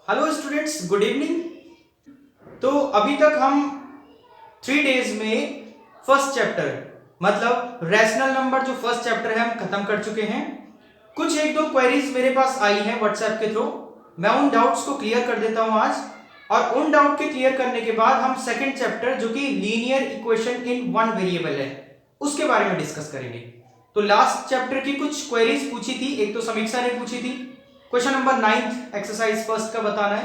Hello students, good evening. तो अभी तक हम 3 डेज में फर्स्ट चैप्टर मतलब रैशनल नंबर जो फर्स्ट चैप्टर है हम खत्म कर चुके हैं। कुछ एक दो क्वेरीज मेरे पास आई हैं व्हाट्सएप के थ्रू, मैं उन डाउट्स को क्लियर कर देता हूं आज। और उन डाउट के क्लियर करने के बाद हम सेकंड चैप्टर जो कि linear equation in one variable है उसके बारे में डिस्कस करेंगे। तो लास्ट चैप्टर की कुछ क्वेरीज पूछी थी, एक तो समीक्षा ने पूछी थी। क्वेश्चन नंबर 9 एक्सरसाइज फर्स्ट का बताना है,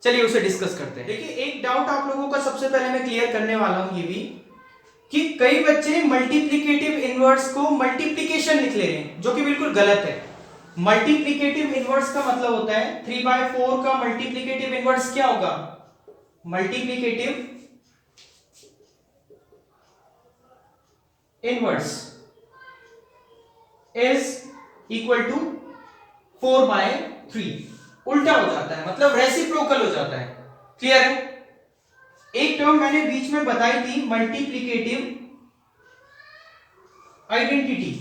चलिए उसे डिस्कस करते हैं। देखिए, एक डाउट आप लोगों का सबसे पहले मैं क्लियर करने वाला हूं ये भी कि कई बच्चे मल्टीप्लिकेटिव इनवर्स को मल्टीप्लिकेशन लिख ले रहे हैं, जो कि बिल्कुल गलत है। मल्टीप्लिकेटिव इनवर्स का मतलब होता है 3/4 का मल्टीप्लिकेटिव इनवर्स क्या होगा? Multiplicative inverse is equal to 4/3। उल्टा हो जाता है, मतलब रेसिप्रोकल हो जाता है। क्लियर है? एक टर्म मैंने बीच में बताई थी, मल्टीप्लिकेटिव आइडेंटिटी।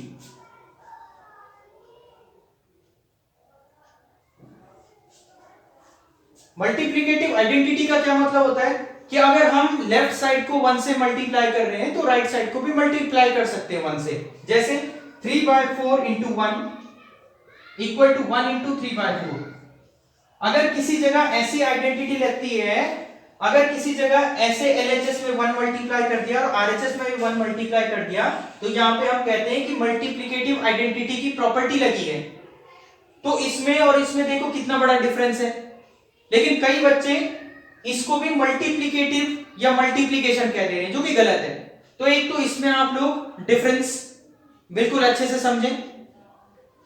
मल्टीप्लिकेटिव आइडेंटिटी का क्या मतलब होता है कि अगर हम लेफ्ट साइड को 1 से मल्टीप्लाई कर रहे हैं तो राइट साइड को भी मल्टीप्लाई कर सकते हैं 1 से। जैसे 3/4 इंटू 1 इक्वल टू 1 इंटू 3/4। अगर किसी जगह ऐसी आइडेंटिटी लगती है, अगर किसी जगह ऐसे LHS में 1 मल्टीप्लाई कर दिया और RHS में भी 1 मल्टीप्लाई कर दिया, तो यहां पे हम कहते हैं कि मल्टीप्लिकेटिव आइडेंटिटी की प्रॉपर्टी लगी है। तो इसमें और इसमें देखो कितना बड़ा डिफरेंस है। लेकिन कई बच्चे इसको भी मल्टीप्लिकेटिव या मल्टीप्लिकेशन कह दे रहे हैं, जो कि गलत है। तो एक तो इसमें आप लोग डिफरेंस बिल्कुल अच्छे से समझें।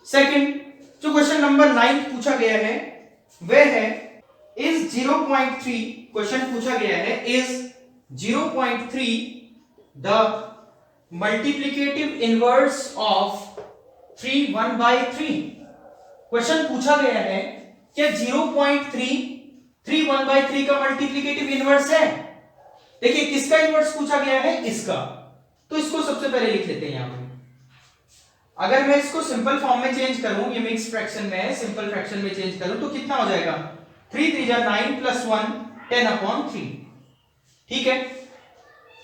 सेकंड, जो क्वेश्चन नंबर 9 पूछा गया है वह है इज 0.3। क्वेश्चन पूछा गया है is 0.3 the multiplicative inverse of 3 1/3। Question पूछा गया है क्या 0.3 3 1/3 का मल्टीप्लिकेटिव इनवर्स है? देखिए, किसका इनवर्स पूछा गया है? इसका। तो इसको सबसे पहले लिख लेते हैं यहां पे। अगर मैं इसको सिंपल फॉर्म में चेंज करूं, ये मिक्स फ्रैक्शन में है, सिंपल फ्रैक्शन में चेंज करूं तो कितना हो जाएगा? 3 3 9 + 1 10/3। ठीक है।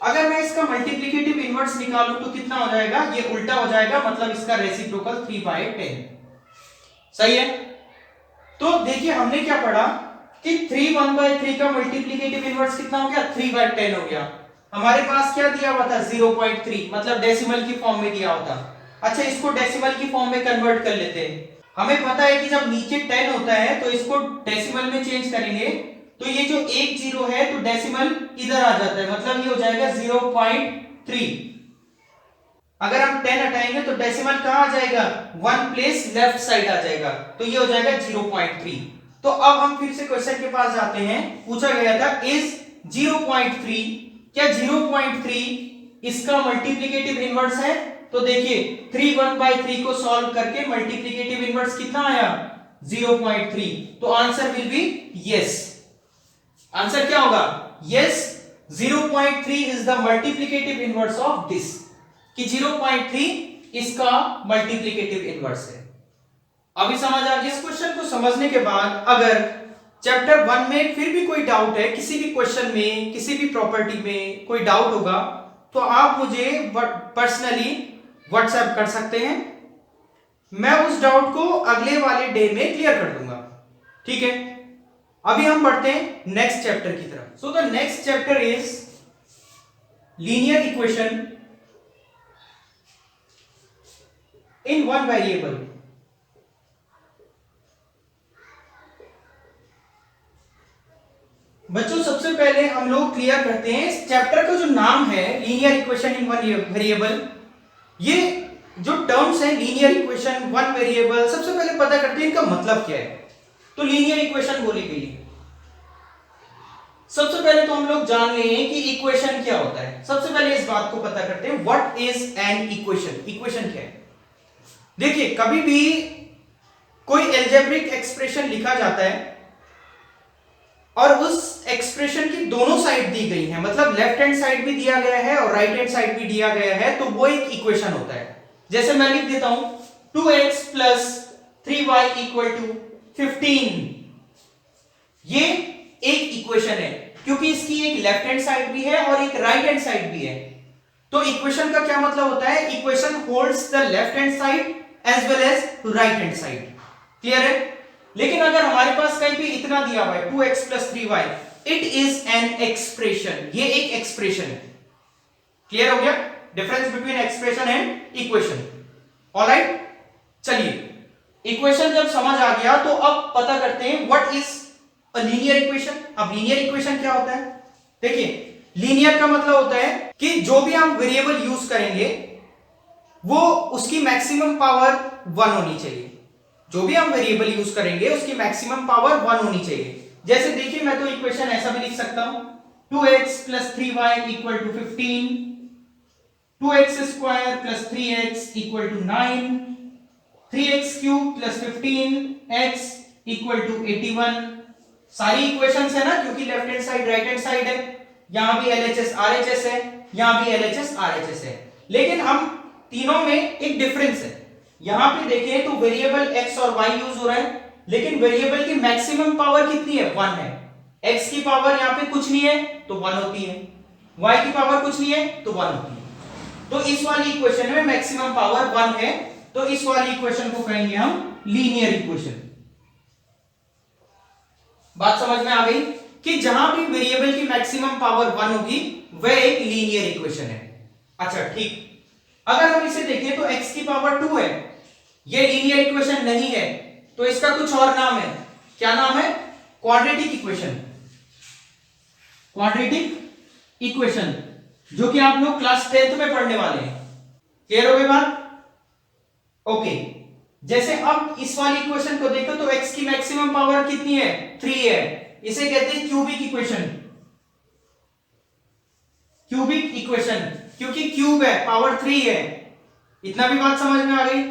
अगर मैं इसका मल्टीप्लिकेटिव इनवर्स निकालूं तो कितना हो जाएगा? ये उल्टा हो जाएगा, मतलब इसका रेसिप्रोकल 3/10। सही है। तो देखिए, हमने क्या पढ़ा कि 3 1/3 का मल्टीप्लिकेटिव इनवर्स कितना हो गया? 3/10 हो गया। हमारे पास क्या दिया हुआ था? 0.3, मतलब डेसिमल की फॉर्म में दिया हुआ था। अच्छा, इसको डेसिमल की फॉर्म में कन्वर्ट कर लेते हैं। हमें पता है कि जब नीचे 10 होता है तो इसको डेसिमल में चेंज करेंगे तो ये जो एक जीरो है तो डेसिमल इधर आ जाता है, मतलब ये हो जाएगा 0.3। अगर हम 10 हटाएंगे तो डेसिमल कहां आ जाएगा? 1 प्लेस लेफ्ट साइड आ जाएगा, तो ये हो जाएगा 0.3। तो अब हम फिर से क्वेश्चन के पास जाते हैं। पूछा गया था इज 0.3, क्या 0.3 इसका मल्टीप्लिकेटिव इनवर्स है? तो देखिए 3 1/3 को सॉल्व करके मल्टीप्लिकेटिव इनवर्स कितना आया? 0.3। तो answer will be yes. Answer क्या होगा? Yes, 0.3 is the multiplicative inverse of this, कि 0.3 इसका मल्टीप्लिकेटिव इनवर्स है। अभी समझ आ गया? इस क्वेश्चन को समझने के बाद अगर चैप्टर 1 में फिर भी कोई डाउट है, किसी भी क्वेश्चन में, किसी भी प्रॉपर्टी में कोई डाउट होगा तो आप मुझे पर्सनली व्हाट्सएप कर सकते हैं। मैं उस डाउट को अगले वाले डे में क्लियर कर दूंगा। ठीक है। अभी हम बढ़ते हैं नेक्स्ट चैप्टर की तरफ। So the next chapter is linear equation in one variable. बच्चों, सबसे पहले हम लोग क्लियर करते हैं इस चैप्टर का जो नाम है linear equation in one variable. ये जो टर्म्स हैं लीनियर इक्वेशन, वन वेरिएबल, सबसे पहले पता करते हैं इनका मतलब क्या है। तो लीनियर इक्वेशन बोली गई है। सबसे पहले तो हम लोग जान लें कि इक्वेशन क्या होता है। सबसे पहले इस बात को पता करते हैं, what is an equation. Equation क्या है? देखिए, कभी भी कोई एल्जेब्रिक एक्सप्रेशन लिखा जाता है और उस एक्सप्रेशन की दोनों साइड दी गई है, मतलब लेफ्ट हैंड साइड भी दिया गया है और राइट हैंड साइड भी दिया गया है, तो वो एक इक्वेशन होता है। जैसे मैं लिख देता हूं 2x + 3y = 15, ये एक इक्वेशन है, क्योंकि इसकी एक लेफ्ट हैंड साइड भी है और एक राइट हैंड साइड भी है। तो इक्वेशन का क्या मतलब होता है, equation holds the left hand side as well as right hand side. Clear है? लेकिन अगर हमारे पास कहीं पे इतना दिया हुआ है 2x + 3y, it is an expression, ये एक एक्सप्रेशन है। क्लियर हो गया difference between expression and equation? Alright, चलिए इक्वेशन जब समझ आ गया तो अब पता करते हैं what is a linear equation. अब लीनियर इक्वेशन क्या होता है? देखिए, लीनियर का मतलब होता है कि जो भी हम वेरिएबल यूज करेंगे वो उसकी मैक्सिमम पावर 1 होनी चाहिए। जो भी हम वेरिएबल यूज करेंगे उसकी मैक्सिमम पावर 1 होनी चाहिए। जैसे देखिए, मैं तो इक्वेशन ऐसा भी लिख सकता हूं, 2x + 3y = 15, 2x² + 3x = 9, 3x³ + 15x = 81। सारी इक्वेशंस है ना, क्योंकि left hand side right hand side है। यहां भी LHS RHS है, यहां भी LHS RHS है, लेकिन हम तीनों में एक डिफरेंस है। यहां पे देखें तो वेरिएबल x और y यूज हो रहा है, लेकिन वेरिएबल की मैक्सिमम पावर कितनी है? 1 है। x की पावर यहां पे कुछ नहीं है तो 1 होती है, y की पावर कुछ नहीं है तो 1 होती है। तो इस वाली इक्वेशन में मैक्सिमम पावर 1 है, तो इस वाली इक्वेशन को कहेंगे हम लीनियर इक्वेशन। बात समझ में आ गई कि जहां भी वेरिएबल की मैक्सिमम पावर 1 होगी वह एक लीनियर इक्वेशन है। अच्छा ठीक, अगर हम इसे देखें तो x की पावर 2 है, यह लीनियर इक्वेशन नहीं है, तो इसका कुछ और नाम है। क्या नाम है? Quadratic equation. क्वाड्रेटिक इक्वेशन, जो कि आप लोग क्लास 10th में पढ़ने वाले हैं। क्लियर हो गई बात? ओके, जैसे अब इस वाली इक्वेशन को देखो तो x की मैक्सिमम पावर कितनी है? 3 है। इसे कहते हैं क्यूबिक इक्वेशन। क्यूबिक इक्वेशन, क्योंकि क्यूब है, पावर 3 है। इतना भी बात समझ में आ गई?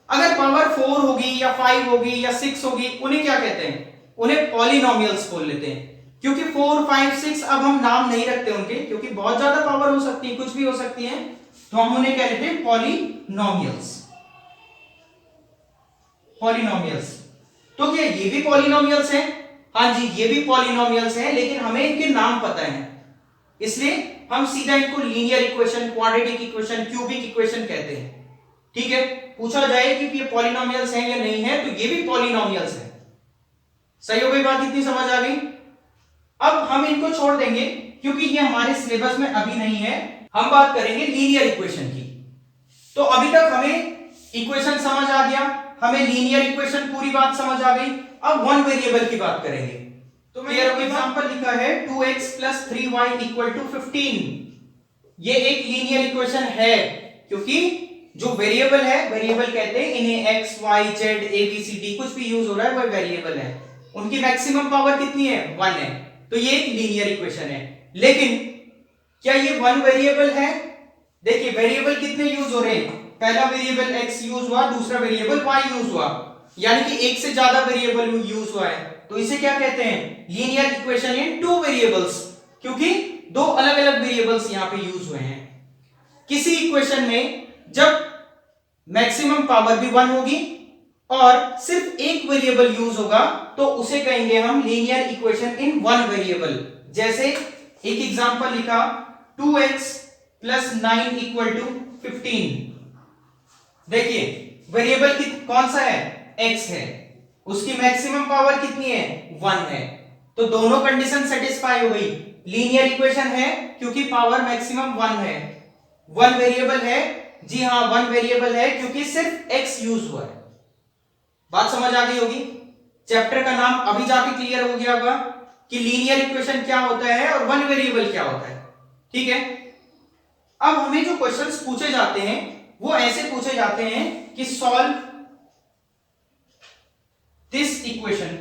अगर पावर 4 होगी या 5 होगी या 6 होगी, उन्हें क्या कहते हैं? उन्हें पॉलिनोमियल्स बोल लेते हैं। क्योंकि 4, 5, 6 अब हम नाम नहीं रखते उनके, क्योंकि बहुत ज्यादा पावर हो सकती है, कुछ भी हो सकती है, तो हम उन्हें कह लेते हैं पॉलिनोमियल्स। पॉलिनोमियल्स, तो क्या ये भी पॉलिनोमियल्स हैं? हाँ जी, ये भी पॉलिनोमियल्स हैं, लेकिन हमें इनके नाम पता है, इसलिए हम सीधा इनको linear equation, quadratic equation, cubic equation कहते हैं। ठीक है, पूछा जाए कि ये पॉलिनोमियल्स हैं या नहीं है, तो ये भी पॉलिनोमियल्स हैं। सही हो गई बात? इतनी समझ आ गई? अब हम इनको छोड़ देंगे क्योंकि ये हमारे सिलेबस में अभी नहीं है। हम बात करेंगे लीनियर इक्वेशन की। तो अभी तक हमें इक्वेशन समझ आ गया, हमें लीनियर इक्वेशन पूरी बात समझ आ गई। अब वन वेरिएबल की बात करेंगे। तो मैंने एग्जांपल लिखा है 2x + 3y = 15। ये एक लीनियर इक्वेशन है, क्योंकि जो वेरिएबल है, वेरिएबल कहते हैं इन्हें x, y, z, a, b, c, d कुछ भी यूज हो रहा है वह वेरिएबल है। उनकी मैक्सिमम पावर कितनी है? 1 है। तो ये एक लीनियर इक्वेशन है। लेकिन क्या ये वन वेरिएबल है? देखिए, वेरिएबल कितने यूज हो रहे हैं? पहला वेरिएबल x यूज हुआ, दूसरा वेरिएबल y यूज हुआ, यानी कि एक से ज्यादा वेरिएबल यूज हुआ है। तो इसे क्या कहते हैं? लीनियर इक्वेशन इन 2 वेरिएबल्स, क्योंकि दो अलग अलग वेरिएबल्स यहां पे यूज हुए हैं। किसी इक्वेशन में जब मैक्सिमम पावर भी 1 होगी और सिर्फ एक वेरिएबल यूज होगा, तो उसे कहेंगे हम लीनियर इक्वेशन इन 1 वेरिएबल। जैसे एक एग्जांपल लिखा 2x + 9 = 15। देखिए, वेरिएबल कौन सा है? x है, उसकी मैक्सिमम पावर कितनी है? 1 है। तो दोनों कंडीशन सेटिस्फाई हो गई। लीनियर इक्वेशन है क्योंकि पावर मैक्सिमम 1 है। 1 वेरिएबल है, जी हां 1 वेरिएबल है क्योंकि सिर्फ x यूज हुआ है। बात समझ आ गई होगी? चैप्टर का नाम अभी जाके क्लियर हो गया होगा कि लीनियर इक्वेशन क्या होता है और 1 वेरिएबल क्या होता है। ठीक है, अब हमें जो क्वेश्चंस पूछे जाते हैं वो ऐसे पूछे जाते हैं कि सॉल्व दिस इक्वेशन।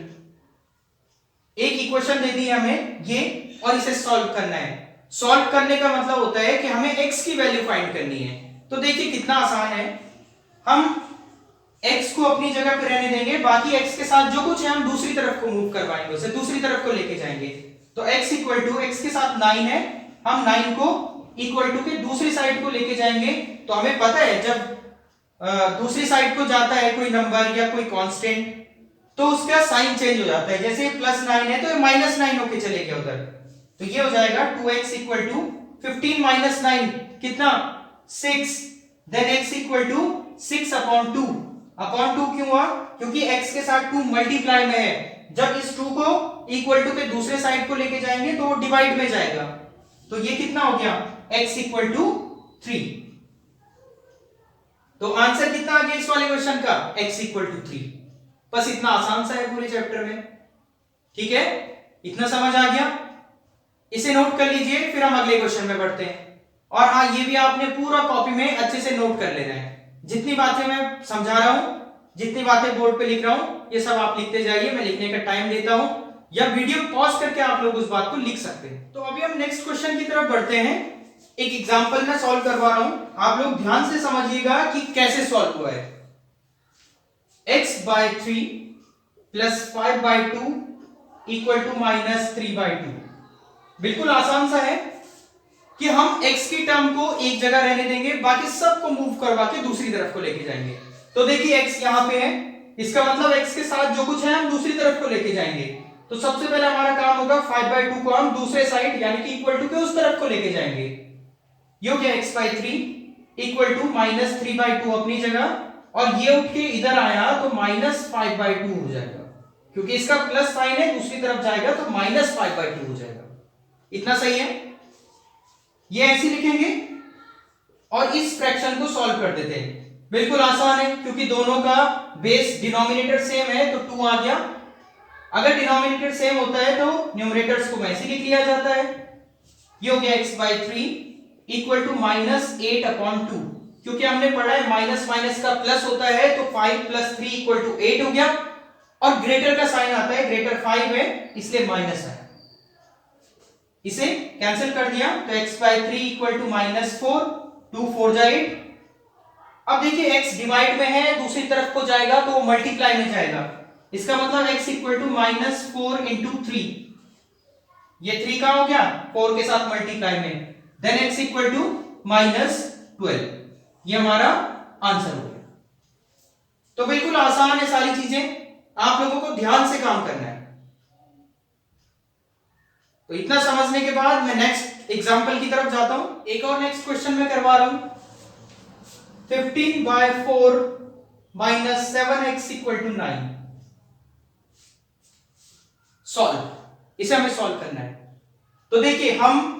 एक इक्वेशन दे दी है हमें ये, और इसे सॉल्व करना है। सॉल्व करने का मतलब होता है कि हमें x की वैल्यू फाइंड करनी है। तो देखिए कितना आसान है, हम x को अपनी जगह पे रहने देंगे, बाकी x के साथ जो कुछ है हम दूसरी तरफ को मूव करवाएंगे, उसे दूसरी तरफ को लेके जाएंगे। तो x के साथ 9 है, हम 9 को इक्वल टू के दूसरी साइड को लेके जाएंगे। तो हमें पता है जब दूसरी साइड को जाता है कोई नंबर या कोई कांस्टेंट, तो उसका साइन चेंज हो जाता है, जैसे +9 है तो ये -9 होके चले गया उधर, तो ये हो जाएगा 2x इक्वल टू 15 माइनस 9 कितना 6, then x equal to 6 upon 2 क्यों हुआ, क्योंकि x के साथ 2 मल्टीप्लाई में है, जब इस 2 को इक्वल टू के दूसरे साइड को लेके जाएंगे तो वो डिवाइड में जाएगा, तो ये कितना हो गया x इक्वल टू 3। तो आंसर कितना आ गया इस वाले क्वेश्चन का x इक्वल टू 3। बस इतना आसान सा है पूरे चैप्टर में, ठीक है, इतना समझ आ गया, इसे नोट कर लीजिए, फिर हम अगले क्वेश्चन में बढ़ते हैं। और हाँ, ये भी आपने पूरा कॉपी में अच्छे से नोट कर लेना है, जितनी बातें मैं समझा रहा हूं, जितनी बातें बोर्ड पे लिख रहा हूं, ये सब आप लिखते जाइए, मैं लिखने का टाइम देता हूं, या वीडियो पॉज करके आप लोग उस बात को लिख सकते हैं। तो अभी हम नेक्स्ट क्वेश्चन की तरफ बढ़ते हैं। एक एग्जांपल मैं सॉल्व करवा रहा हूं, आप लोग ध्यान से समझिएगा कि कैसे सॉल्व हुआ है। x/3 plus 5/2 equal to -3/2। बिल्कुल आसान सा है कि हम x की टर्म को एक जगह रहने देंगे, बाकी सबको मूव करवा के दूसरी तरफ को लेके जाएंगे। तो देखिए x यहां पे है, इसका मतलब x के साथ जो कुछ है हम दूसरी तरफ को लेके जाएंगे। तो सबसे पहले हमारा काम होगा 5/2 को हम दूसरे साइड यानी कि इक्वल टू के उस तरफ को लेके जाएंगे। ये हो गया x/3 इक्वल टू -3/2 अपनी जगह, और ये उठ के इधर आया तो -5/2 हो जाएगा, क्योंकि इसका प्लस साइन है, दूसरी तरफ जाएगा तो -5/2 हो जाएगा। इतना सही है, ये ऐसे लिखेंगे और इस फ्रैक्शन को सॉल्व कर देते हैं। बिल्कुल आसान है, क्योंकि दोनों का बेस डिनोमिनेटर सेम है तो 2 आ गया। अगर डिनोमिनेटर सेम होता है तो न्यूमरेटर्स को वैसे लिख लिया जाता है। ये हो गया x/3 इक्वल टू -8/2, क्योंकि हमने पढ़ा है माइनस माइनस का प्लस होता है तो 5 + 3 = 8 हो गया, और ग्रेटर का साइन आता है, ग्रेटर 5 है इसलिए माइनस है, इसे कैंसिल कर दिया तो x/3 इक्वल टू -4, 2 4 जा 8। अब देखिए x डिवाइड में है, दूसरी तरफ को जाएगा तो वो मल्टीप्लाई में जाएगा, इसका मतलब x इक्वल टू -4 × 3, ये 3 का हो गया 4 के साथ मल्टीप्लाई में, देन x इक्वल टू -12। ये हमारा आंसर हो गया। तो बिल्कुल आसान है सारी चीजें, आप लोगों को ध्यान से काम करना है। तो इतना समझने के बाद मैं नेक्स्ट एग्जांपल की तरफ जाता हूं। एक और नेक्स्ट क्वेश्चन में करवा रहा हूं। 15/4 - 7x = 9 सॉल्व, इसे हमें सॉल्व करना है। तो देखिए हम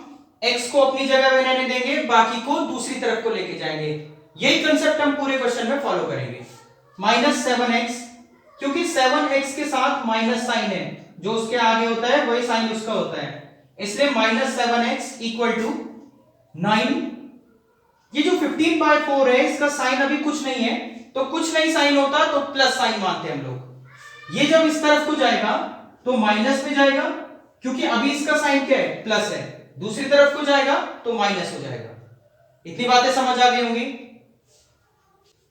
x को अपनी जगह पे रहने देंगे, बाकी को दूसरी तरफ को लेके जाएंगे। यही कंसेप्ट हम पूरे क्वेश्चन में फॉलो करेंगे। -7x, क्योंकि 7x के साथ माइनस साइन है, जो उसके आगे होता है वही साइन उसका होता है, इसलिए -7x = 9। ये जो 15/4 है इसका साइन अभी कुछ नहीं है, तो कुछ नहीं साइन होता तो प्लस साइन मानते हैं हम लोग। ये जब इस तरफ को जाएगा तो माइनस में जाएगा, क्योंकि अभी इसका साइन क्या है प्लस है, दूसरी तरफ को जाएगा तो माइनस हो जाएगा। इतनी बातें समझ आ गई होंगी।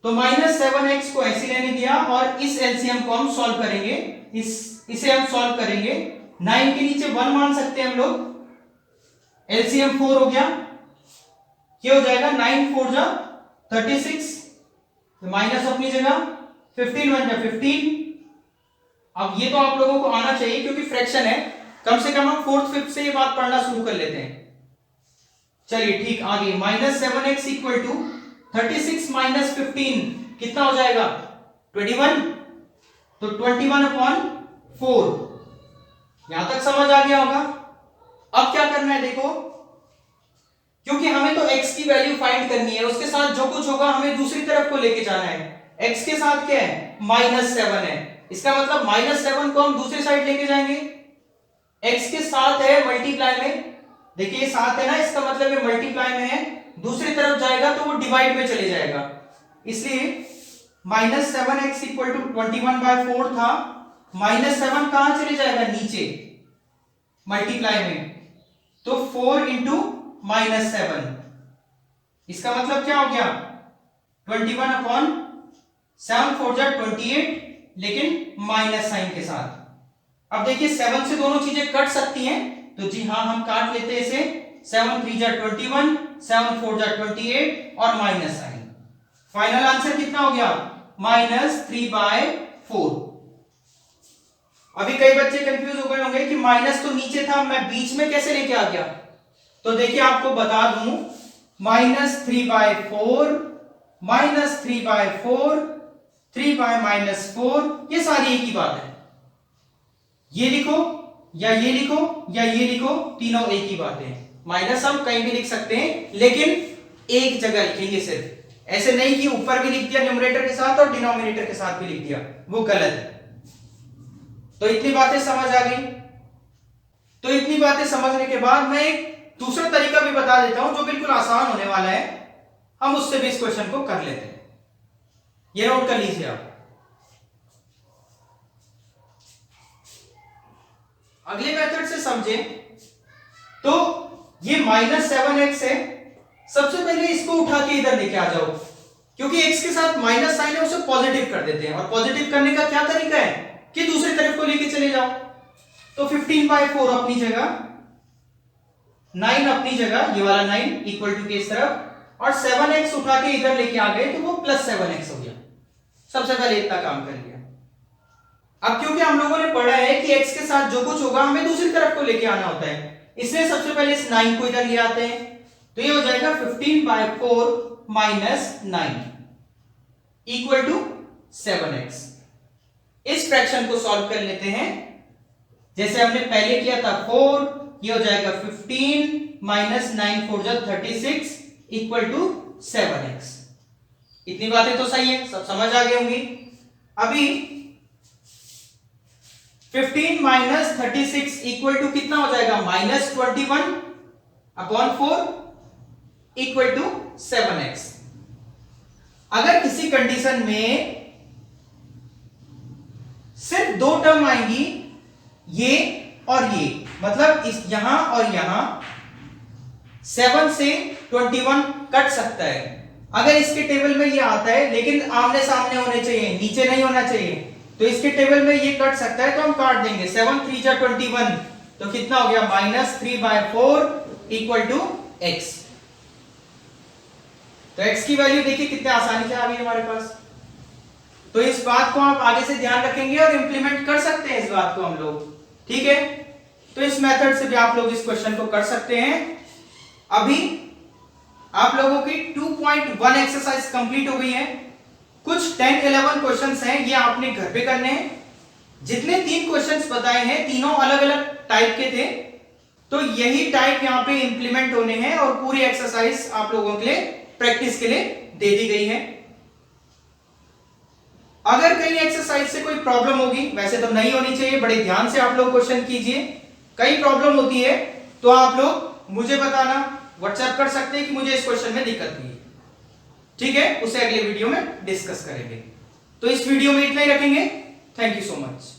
तो -7x को ऐसे लेने दिया और इस एलसीएम को हम सॉल्व करेंगे, इसे हम सॉल्व करेंगे। 9 के नीचे 1 मान सकते हैं हम लोग, एलसीएम 4 हो गया, क्या हो जाएगा 9 4 जा 36, तो माइनस अपनी जगह, 15 1 जा 15। अब ये तो आप लोगों को आना चाहिए क्योंकि फ्रैक्शन है, कम से कम हम 4th 5th से ये बात पढ़ना शुरू कर लेते हैं। चलिए ठीक, आगे -7x = 36 - 15 कितना हो जाएगा 21, तो 21/4। यहां तक समझ आ गया होगा। अब क्या करना है देखो, क्योंकि हमें तो x की वैल्यू फाइंड करनी है, उसके साथ जो कुछ होगा हमें दूसरी तरफ को लेके जाना है। x के साथ क्या है -7 है, इसका मतलब -7 को हम दूसरी साइड लेके जाएंगे। x के साथ है मल्टीप्लाई में, देखिए ये साथ है ना, इसका मतलब ये मल्टीप्लाई में है, दूसरी तरफ जाएगा तो वो डिवाइड में चले जाएगा, इसलिए -7x = 21/4 था, -7 कहां चले जाएगा नीचे मल्टीप्लाई में, तो 4 × -7, इसका मतलब क्या हो गया 21/7 4 जा 28, लेकिन माइनस साइन के साथ। अब देखिए 7 से दोनों चीजें कट सकती हैं, तो जी हां हम काट लेते हैं इसे, 7 3 जा 21, 7 4 जा 28 और माइनस साइन। फाइनल आंसर कितना हो गया -3/4। अभी कई बच्चे कंफ्यूज हो गए होंगे कि माइनस तो नीचे था, मैं बीच में कैसे लेके आ गया। तो देखिए आपको बता दूं, -3/4, -3/4, 3/-4, ये सारी एक ही बात है। ये लिखो या ये लिखो या ये लिखो, तीनों एक ही बात है। माइनस हम कहीं भी लिख सकते हैं, लेकिन एक जगह लिखेंगे सिर्फ, ऐसे नहीं कि ऊपर भी लिख दिया न्यूमरेटर के साथ और डिनोमिनेटर के साथ भी लिख दिया, वो गलत है। तो इतनी बातें समझ आ गई। तो इतनी बातें समझने के बाद मैं एक दूसरा तरीका भी बता देता हूं जो बिल्कुल आसान होने वाला है, हम उससे भी इस क्वेश्चन को कर लेते हैं। ये नोट कर लीजिए आप। अगले मेथड से समझें तो ये -7x है, सबसे पहले इसको उठा के इधर लेके आ जाओ, क्योंकि x के साथ माइनस साइन है उसे पॉजिटिव कर देते हैं, और पॉजिटिव करने का क्या तरीका है कि दूसरी तरफ को लेके चले जाओ। तो 15/4 अपनी जगह, 9 अपनी जगह, ये वाला 9 इक्वल टू के इस तरफ, और 7x उठा के इधर लेके आ गए तो वो +7x हो गया। सबसे पहले इतना काम कर लिया। अब क्योंकि हम लोगों ने पढ़ा है कि x के साथ जो कुछ होगा हमें दूसरी तरफ को लेके आना होता है, इसलिए सबसे पहले इस 9 को इधर ले आते हैं। तो ये हो जाएगा 15/4 - 9 इक्वल टू 7x। इस फ्रैक्शन को सॉल्व कर लेते हैं जैसे हमने पहले किया था। 4, ये हो जाएगा 15 - 9 4 जा 36 इक्वल टू 7x। इतनी बातें तो सही है, सब समझ आ गई होंगी। अभी 15 - 36 इक्वल टू कितना हो जाएगा, -21/4 इक्वल टू 7x। अगर किसी कंडीशन में सिर्फ दो टर्म आएंगी, ये और ये, मतलब इस यहां और यहां, 7 से 21 कट सकता है। अगर इसके टेबल में ये आता है, लेकिन आमने सामने होने चाहिए, नीचे नहीं होना चाहिए, तो इसके टेबल में ये कट सकता है तो हम काट देंगे। 7 3 जा 21, तो कितना हो गया, -3/4 इक्वल टू x। तो x की वैल्यू देखिए कितने आसानी से आ गई हमारे पास। तो इस बात को आप आगे से ध्यान रखेंगे और इंप्लीमेंट कर सकते हैं इस बात को हम लोग, ठीक है। तो इस मेथड से भी आप लोग इस क्वेश्चन को कर सकते हैं। अभी आप लोगों की 2.1 एक्सरसाइज कंप्लीट हो गई है। कुछ 10-11 क्वेश्चंस हैं, ये आपने घर पे करने हैं। जितने 3 क्वेश्चंस बताए हैं, तीनों अलग अलग टाइप के थे, तो यही टाइप यहाँ पे इंप्लीमेंट होने हैं और पूरी एक्सरसाइज आप लोगों के लिए प्रैक्टिस के लिए दे दी गई है। अगर कहीं एक्सरसाइज से कोई प्रॉब्लम होगी, वैसे तो नहीं होनी चाहिए, बड़े ध्यान से आप लोग क्वेश्चन कीजिए। कई प्रॉब्लम होती है तो आप लोग मुझे बताना, व्हाट्सएप कर सकते हैं कि मुझे इस क्वेश्चन में दिक्कत हुई है, ठीक है। उसे अगले वीडियो में डिस्कस करेंगे। तो इस वीडियो में इतना ही रखेंगे। Thank you so much.